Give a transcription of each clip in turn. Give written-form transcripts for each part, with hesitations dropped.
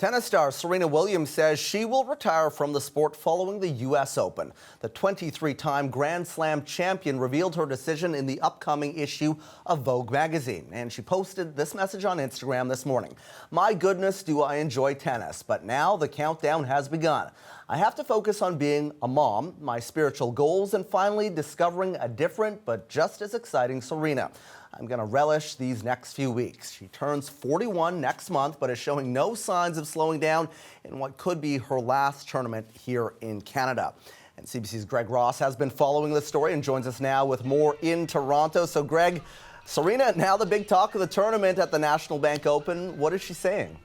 Tennis star Serena Williams says she will retire from the sport following the U.S. Open. The 23-time Grand Slam champion revealed her decision in the upcoming issue of Vogue magazine, and she posted this message on Instagram this morning. "My goodness, do I enjoy tennis, but now the countdown has begun. I have to focus on being a mom, my spiritual goals, and finally discovering a different but just as exciting Serena. I'm going to relish these next few weeks." She turns 41 next month, but is showing no signs of slowing down in what could be her last tournament here in Canada. And CBC's Greg Ross has been following this story and joins us now with more in Toronto. So, Greg, Serena, now the big talk of the tournament at the National Bank Open. What is she saying?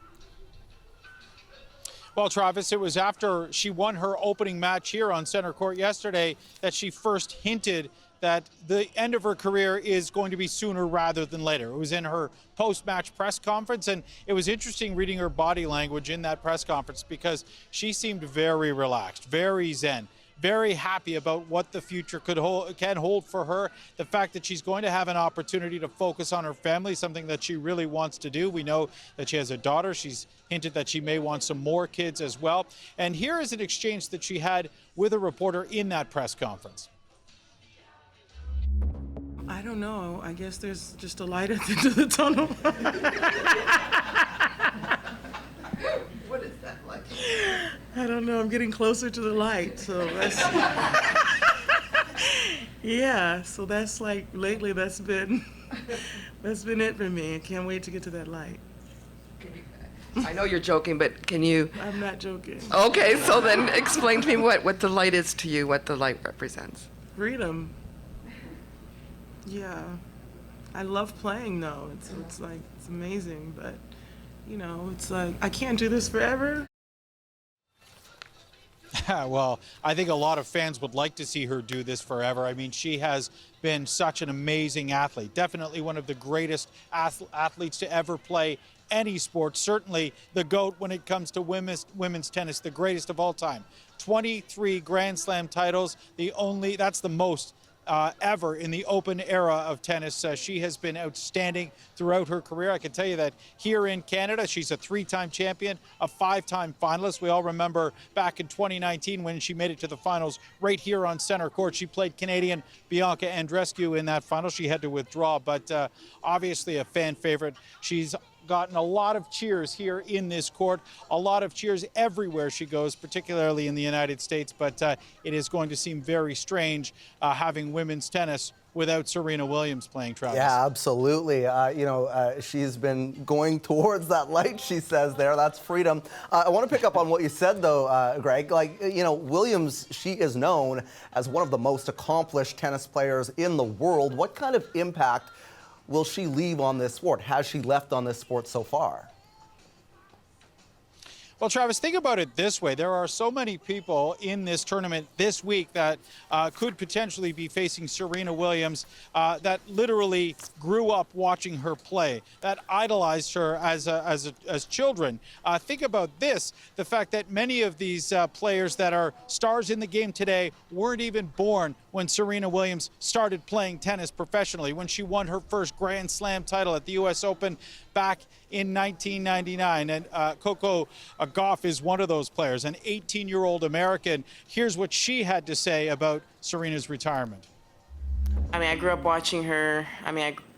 Well, Travis, it was after she won her opening match here on center court yesterday that she first hinted that the end of her career is going to be sooner rather than later. It was in her post-match press conference, and it was interesting reading her body language in that press conference because she seemed very relaxed, very zen, very happy about what the future can hold for her. The fact that she's going to have an opportunity to focus on her family, something that she really wants to do. We know that she has a daughter. She's hinted that she may want some more kids as well. And here is an exchange that she had with a reporter in that press conference. I don't know. I guess there's just a light at the end of the tunnel. What is that like? I don't know. I'm getting closer to the light, so that's yeah. So that's like lately. That's been it for me. I can't wait to get to that light. I know you're joking, but can you? I'm not joking. Okay, so then explain to me what the light is to you. What the light represents. Freedom. Yeah, I love playing though. It's like it's amazing, but you know, it's like I can't do this forever. Well, I think a lot of fans would like to see her do this forever. I mean, she has been such an amazing athlete, definitely one of the greatest athletes to ever play any sport, certainly the GOAT when it comes to women's tennis, the greatest of all time. 23 Grand Slam titles, that's the most ever in the open era of tennis. She has been outstanding throughout her career. I can tell you that here in Canada, she's a 3-time champion, a 5-time finalist. We all remember back in 2019 when she made it to the finals right here on center court. She played Canadian Bianca Andreescu in that final. She had to withdraw, but obviously a fan favorite. She's gotten a lot of cheers here in this court, a lot of cheers everywhere she goes, particularly in the United States, but it is going to seem very strange having women's tennis without Serena Williams playing, Travis. Yeah, absolutely. She's been going towards that light, she says there. That's freedom. I want to pick up on what you said, though, Greg. Williams, she is known as one of the most accomplished tennis players in the world. What kind of impact will she leave on this sport? Has she left on this sport so far? Well, Travis, think about it this way. There are so many people in this tournament this week that could potentially be facing Serena Williams that literally grew up watching her play, that idolized her as children. Think about this, the fact that many of these players that are stars in the game today weren't even born when Serena Williams started playing tennis professionally, when she won her first Grand Slam title at the U.S. Open back in 1999. And Coco Gauff is one of those players, an 18-year-old American. Here's what she had to say about Serena's retirement. I mean, I grew up watching her.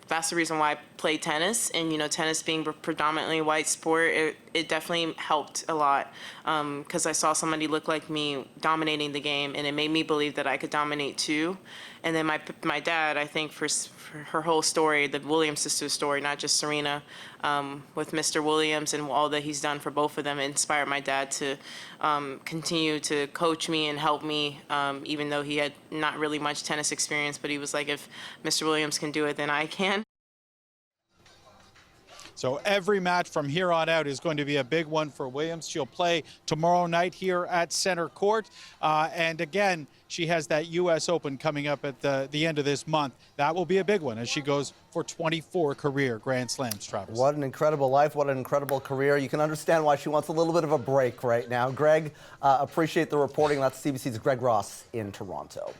That's the reason why I played tennis. And, tennis being a predominantly white sport, it definitely helped a lot because I saw somebody look like me dominating the game, and it made me believe that I could dominate too. And then my dad, I think for her whole story, the Williams sisters story, not just Serena, with Mr. Williams and all that he's done for both of them, inspired my dad to continue to coach me and help me, even though he had not really much tennis experience. But he was like, if Mr. Williams can do it, then I can. So every match from here on out is going to be a big one for Williams. She'll play tomorrow night here at center court. And again, she has that U.S. Open coming up at the end of this month. That will be a big one as she goes for 24 career Grand Slams, Travis. What an incredible life. What an incredible career. You can understand why she wants a little bit of a break right now. Greg, appreciate the reporting. That's CBC's Greg Ross in Toronto.